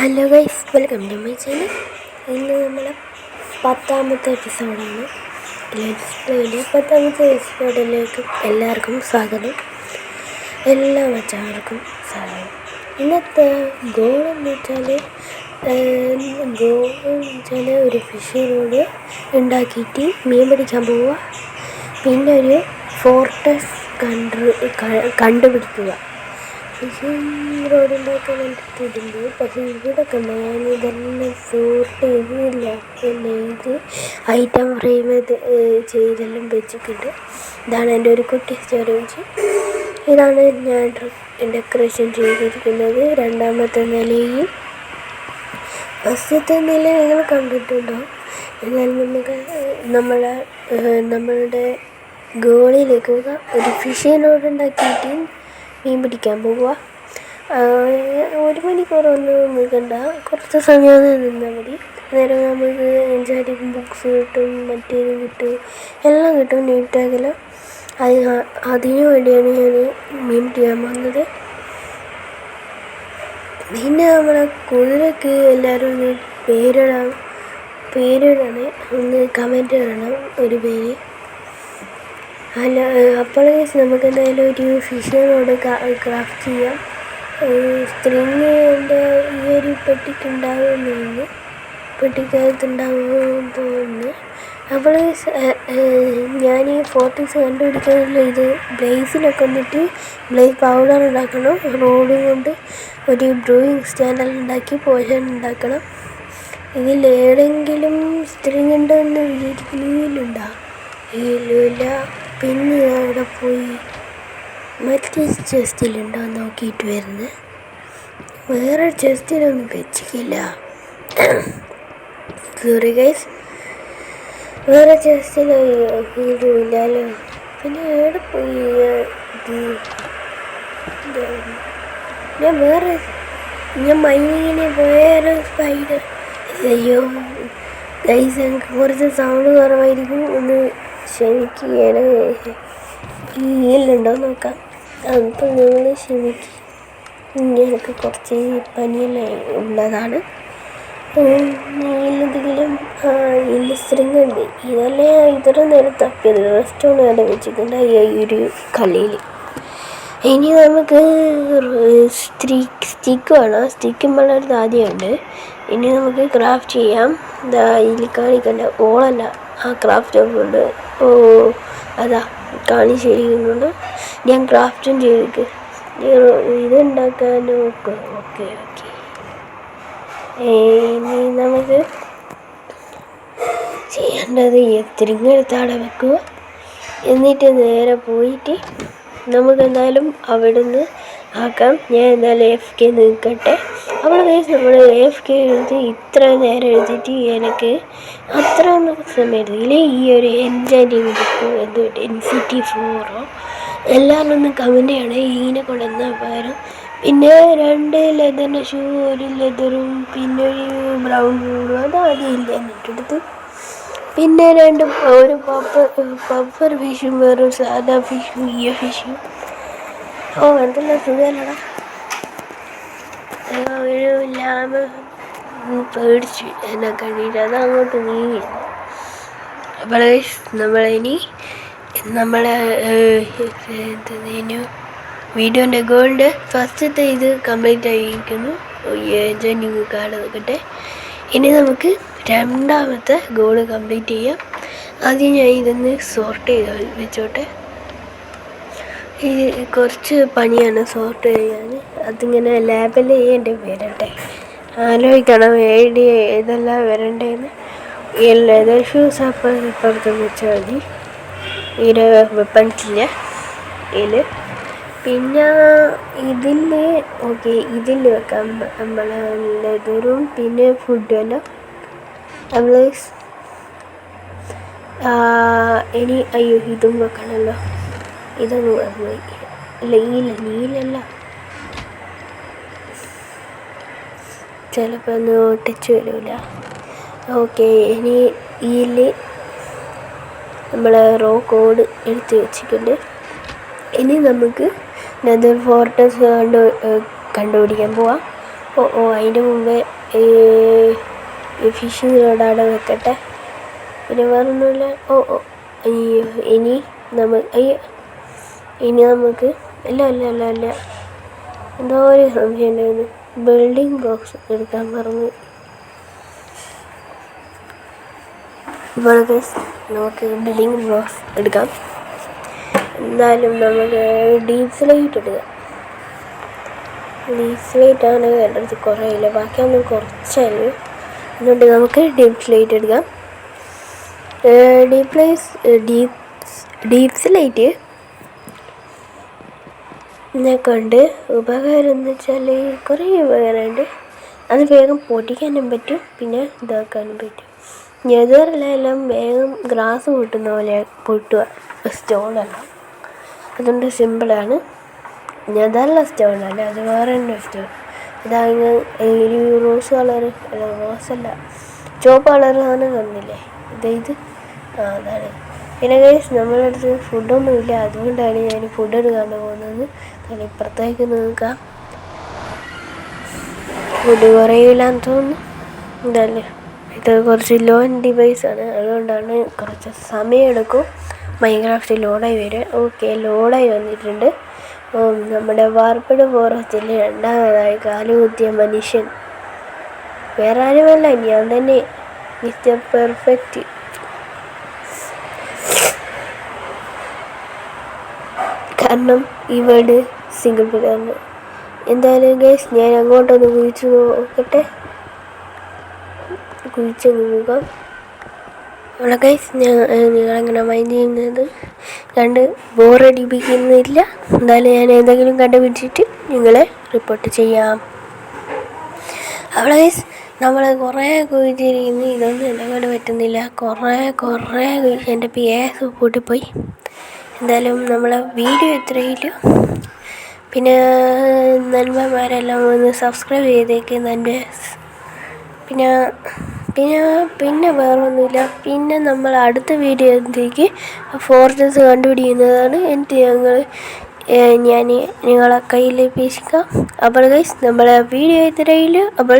Hello guys, welcome to my channel. ഇന്ന് നമ്മൾ 10ാമത്തെ എപ്പിസോഡാണ്. ലെറ്റ്സ് പ്ലേയിലെ 10ാമത്തെ എപ്പിസോഡിലേക്ക് എല്ലാവർക്കും സ്വാഗതം. എല്ലാ മച്ചാർക്കും സ്വാഗതം. ഇന്നത്തെ ഗോളെന്ന് വെച്ചാൽ ഒരു ഫിഷ് റോഡ് ഉണ്ടാക്കിയിട്ട് മീൻ പിടിക്കാൻ പോവുക, പിന്നെ ഒരു ഫോർട്ടസ് കണ്ടുപിടിക്കുക. റോഡുണ്ടാക്കാൻ വേണ്ടിയിട്ടുണ്ട്. പക്ഷേ ഇവിടെയൊക്കെ ഞാനിതെല്ലാം സോർട്ട് ചെയ്തില്ല, ഇത് ഐറ്റം ഫ്രെയിം ചെയ്തെല്ലാം വെച്ചിട്ടുണ്ട്. ഇതാണ് എൻ്റെ ഒരു കുട്ടി സ്റ്റോറേജ്. ഇതാണ് ഞാൻ ഡെക്കറേഷൻ ചെയ്തിരിക്കുന്നത്. 2ാമത്തെ നിലയിൽ. ഫസ്റ്റത്തെ നില നിങ്ങൾ കണ്ടിട്ടുണ്ടോ? എന്നാൽ നമുക്ക് നമ്മളുടെ ഗോളിലേക്ക് പോകാം. ഒരു ഫിഷിനോട് ഉണ്ടാക്കിയിട്ട് മീൻ പിടിക്കാൻ പോവുക. 1 മണിക്കൂറൊന്നും നിൽക്കണ്ട, കുറച്ച് സമയം നിന്നാൽ മതി. അന്നേരം നമുക്ക് എൻജോയ് ബുക്സ് കിട്ടും, മറ്റേത് കിട്ടും, എല്ലാം കിട്ടും, നീറ്റാകലും. അതിനു വേണ്ടിയാണ് ഞാൻ മീൻ പിടിക്കാൻ പോകുന്നത്. പിന്നെ നമ്മളെ കുതിരക്ക് എല്ലാവരും ഒന്ന് പേരിടണേ, ഒന്ന് കമൻറ്റ് ഇടണം ഒരു പേര്. അല്ല, അപ്പോൾ നമുക്ക് എന്തായാലും ഒരു ഫിഷിനോട് ക്രാഫ്റ്റ് ചെയ്യാം. സ്ട്രിങ് എൻ്റെ ഈ ഒരു പെട്ടിക്കകത്തുണ്ടാകുമെന്ന് തോന്നുന്നു. അപ്പോൾ ഞാൻ ഈ ഫോട്ടോസ് കണ്ടുപിടിക്കാനുള്ള ഇത് ബ്ലേസിലൊക്കെ വന്നിട്ട് ബ്ലേസ് പൗഡർ ഉണ്ടാക്കണം. റോഡും കൊണ്ട് ഒരു ഡ്രോയിങ് സ്റ്റാൻഡൽ ഉണ്ടാക്കി പോഷൻ ഉണ്ടാക്കണം. ഇതിലേതെങ്കിലും സ്ട്രിങ് ഉണ്ടെന്ന് വിചാരിക്കുന്നില്ല. ഇല്ല. പിന്നെ അവിടെ പോയി മറ്റേ ചെസ്റ്റിലുണ്ടോ നോക്കിയിട്ട് വരുന്നത്. വേറെ ചെസ്റ്റിലൊന്നും വെച്ചിട്ടില്ല. സോറി ഗൈസ്, വേറെ ചെസ്റ്റിൽ ഇല്ലല്ലോ. പിന്നെ എവിടെ പോയി ഞാൻ മൈനിങ്ങിന് വേറെ സ്പൈഡർ. അയ്യോ ഗൈസ്, എനിക്ക് കുറച്ച് സൗണ്ട് കുറവായിരിക്കും, ഒന്ന് ക്ഷമിക്കുകയാണ്. ഈലുണ്ടോ നോക്കാം. അപ്പോൾ നിങ്ങൾ ക്ഷമിക്കുക, എനിക്ക് കുറച്ച് പനിയെല്ലാം ഉള്ളതാണ്. എന്തെങ്കിലും സ്ട്രിങ് ഉണ്ട്. ഇതല്ലേ ഇത്ര നേരം തപ്പിയത്. റെസ്റ്റോറൻറ്റ് അവിടെ വെച്ചിട്ടുണ്ട് ഈ ഒരു കളിയിൽ. ഇനി നമുക്ക് സ്റ്റിക്ക് വേണം. സ്റ്റിക്ക് നമ്മളടുത്ത് ആദ്യമുണ്ട്. ഇനി നമുക്ക് ക്രാഫ്റ്റ് ചെയ്യാം. ഇതിൽ കാണിക്കണ്ട ഓളല്ല, ആ ക്രാഫ്റ്റ് ഉണ്ട്. അതാ കാണിച്ചിരിക്കുന്നുണ്ട്. ഞാൻ ക്രാഫ്റ്റും ചെയ്തിട്ട് ഇതുണ്ടാക്കാൻ നോക്കുക. ഓക്കെ. ഇനി നമുക്ക് ചെയ്യേണ്ടത് സ്ട്രിങ്ങെടുത്ത് അവിടെ വെക്കുക. എന്നിട്ട് നേരെ പോയിട്ട് നമുക്ക് എന്തായാലും അവിടുന്ന് ആക്കാം. ഞാൻ എന്തായാലും AFK നിൽക്കട്ടെ. നമ്മൾ AFK എഴുതി ഇത്ര നേരം എഴുതിയിട്ട് എനിക്ക് അത്ര ഒന്നും സമയം എടുത്തില്ല. ഈ ഒരു എൻജോയിങ് ബുക്ക് എന്തോ ഡെൻസിറ്റി 4 എല്ലാവരും ഒന്ന് കമൻറ്റ് ചെയ്യണേ. ഇതിനെ കൊണ്ടുവന്നാൽ പകരം. പിന്നെ 2 ലെതറിൻ്റെ ഷൂ, ഒരു ലെതറും പിന്നെ ഒരു ബ്രൗൺ ഷൂടും, അത് ആദ്യം ഇല്ല എന്നിട്ടെടുത്ത്. പിന്നെ ഒരു പപ്പർ ഫിഷും വേറൊരു സാധാ ഫിഷും ഫിഷും. എന്തെല്ലാം സുഖമല്ലടാ. ഒരു ലാമ പേടിച്ച് എന്നെ കണ്ടിട്ട് അത് അങ്ങോട്ട് നീങ്ങി. അപ്പോൾ നമ്മളിനി നമ്മളെ വീഡിയോൻ്റെ ഗോളിൻ്റെ ഫസ്റ്റത്തെ ഇത് കംപ്ലീറ്റ് ആയിരിക്കുന്നു. ജോയിനിങ് കാർഡ് നോക്കട്ടെ. ഇനി നമുക്ക് 2ാമത്തെ ഗോള് കംപ്ലീറ്റ് ചെയ്യാം. ആദ്യം ഞാൻ ഇതൊന്ന് സോർട്ട് ചെയ്ത് വെച്ചോട്ടെ. ഇത് കുറച്ച് പണിയാണ് സോർട്ട് ചെയ്യാൻ. അതിങ്ങനെ ലേബൽ ചെയ്യേണ്ടി വരട്ടെ. ആലോചിക്കണം ഇതെല്ലാം വരണ്ടേന്ന്. ഈ ലെതർ ഷൂസ് അപ്പുറത്ത് വെച്ചാൽ മതി. ഇതിൽ വെപ്പൺസില്ല ഇതിൽ. പിന്നെ ഇതിൽ വെക്കാം നമ്മൾ ലെതറും പിന്നെ ഫുഡും എല്ലാം. നമ്മൾ ഇനി ഇതും വെക്കണമല്ലോ. ഇതൊന്ന് പോയി. നീലല്ല, ചിലപ്പോൾ ഒന്ന് ഒട്ടിച്ച് വരില്ല. ഓക്കെ. ഇനി ഇതിൽ നമ്മൾ റോ കോഡ് എടുത്ത് വെച്ചിട്ടുണ്ട്. ഇനി നമുക്ക് നെതർ ഫോർട്ടസ് കണ്ടുപിടിക്കാൻ പോവാം. അതിൻ്റെ മുമ്പേ ഈ ഫിഷിംഗ് റോഡ് അവിടെ വെക്കട്ടെ. പിന്നെ വേറൊന്നുമില്ല. അയ്യോ ഇനി നമുക്ക് അല്ല എന്തോ ഒരു സംശയം ഉണ്ടായിരുന്നു. ബിൽഡിംഗ് ബ്ലോക്സ് എടുക്കാൻ പറഞ്ഞു. ഇപ്പോൾ നമുക്ക് ബിൽഡിംഗ് ബ്ലോക്സ് എടുക്കാം. എന്നാലും നമുക്ക് ഡീപ് സ്ലൈറ്റ് എടുക്കാം. ഡീപ് സ്ലൈറ്റാണ് എൻ്റെ അടുത്ത് കുറേ ഇല്ല, ബാക്കിയൊന്നും കുറച്ചായി. അതുകൊണ്ട് നമുക്ക് ഡീപ് സ്ലൈറ്റ് എടുക്കാം. ഡീപ് സ്ലൈറ്റ് കൊണ്ട് ഉപകാരം എന്ന് വെച്ചാൽ കുറേ ഉപകാരമുണ്ട്. അത് വേഗം പൊട്ടിക്കാനും പറ്റും, പിന്നെ ഇതാക്കാനും പറ്റും. നെതറിലെല്ലാം വേഗം ഗ്രാസ് പൊട്ടുന്ന പോലെ പൊട്ടുക സ്റ്റോണെല്ലാം. അതുകൊണ്ട് സിമ്പിളാണ്. നെതറിലെ സ്റ്റോണല്ല, അത് വേറെ തന്നെ സ്റ്റോൺ. ഇതാകുന്ന ഒരു റോസ് കളറ്, അല്ല റോസല്ല, ചുവപ്പ് കളറാണ് വന്നില്ലേ ഇത്. അതാണ്. പിന്നെ ഗൈസ് നമ്മളെ അടുത്ത് ഫുഡൊന്നുമില്ല, അതുകൊണ്ടാണ് ഞാൻ ഫുഡ് എടുക്കാൻ പോകുന്നത്. കാരണം ഇപ്പുറത്തേക്ക് നോക്കാം, ഫുഡ് കുറയില്ലാന്ന് തോന്നുന്നു. ഇതല്ലേ, ഇത് കുറച്ച് ലോൺ ഡിവൈസാണ്, അതുകൊണ്ടാണ് കുറച്ച് സമയം എടുക്കും മൈൻക്രാഫ്റ്റ് ലോഡായി വരും. ഓക്കെ, ലോഡായി വന്നിട്ടുണ്ട്. നമ്മുടെ വാർപ്പിട് ഫോറസ്റ്റിൽ രണ്ടാമതായി കാലുകുത്തിയ മനുഷ്യൻ വേറെ ആരുമല്ല, ഞാൻ തന്നെ, മിസ്റ്റർ പെർഫെക്റ്റ്. കാരണം ഈ വേർഡ് സിംഗിൾ പിള്ളേർന്ന്. എന്തായാലും ഗൈസ് ഞാൻ അങ്ങോട്ടൊന്ന് കുഴിച്ച് നോക്കട്ടെ. കുഴിച്ചങ്ങ് പോകാം. അവിടെ ഗൈസ് നിങ്ങളങ്ങനെ മൈൻഡ് ചെയ്യുന്നത് കണ്ട് ബോറടിപ്പിക്കുന്നില്ല. എന്തായാലും ഞാൻ എന്തെങ്കിലും കണ്ടുപിടിച്ചിട്ട് നിങ്ങളെ റിപ്പോർട്ട് ചെയ്യാം. അവിടെ ഗൈസ് നമ്മൾ കുറേ കുഴിച്ചിരിക്കുന്നു, ഇതൊന്നും എന്നെ കൊണ്ട് പറ്റുന്നില്ല. കുറേ എൻ്റെ PS പൂട്ടിപ്പോയി. എന്തായാലും നമ്മളെ വീഡിയോ ഇത്രയില്ല. പിന്നെ നന്മമാരെല്ലാം ഒന്ന് സബ്സ്ക്രൈബ് ചെയ്തേക്ക് എൻ്റെ. പിന്നെ വേറൊന്നുമില്ല. പിന്നെ നമ്മൾ അടുത്ത വീഡിയോയിലേക്ക് ഫോർട്രസ് കണ്ടുപിടിക്കുന്നതാണ് ഞാൻ നിങ്ങളെ കയ്യിൽ ഏൽപ്പിക്കാം. അപ്പോൾ ഗൈസ് നമ്മളെ വീഡിയോ ഇത്രയില്ല. അപ്പോൾ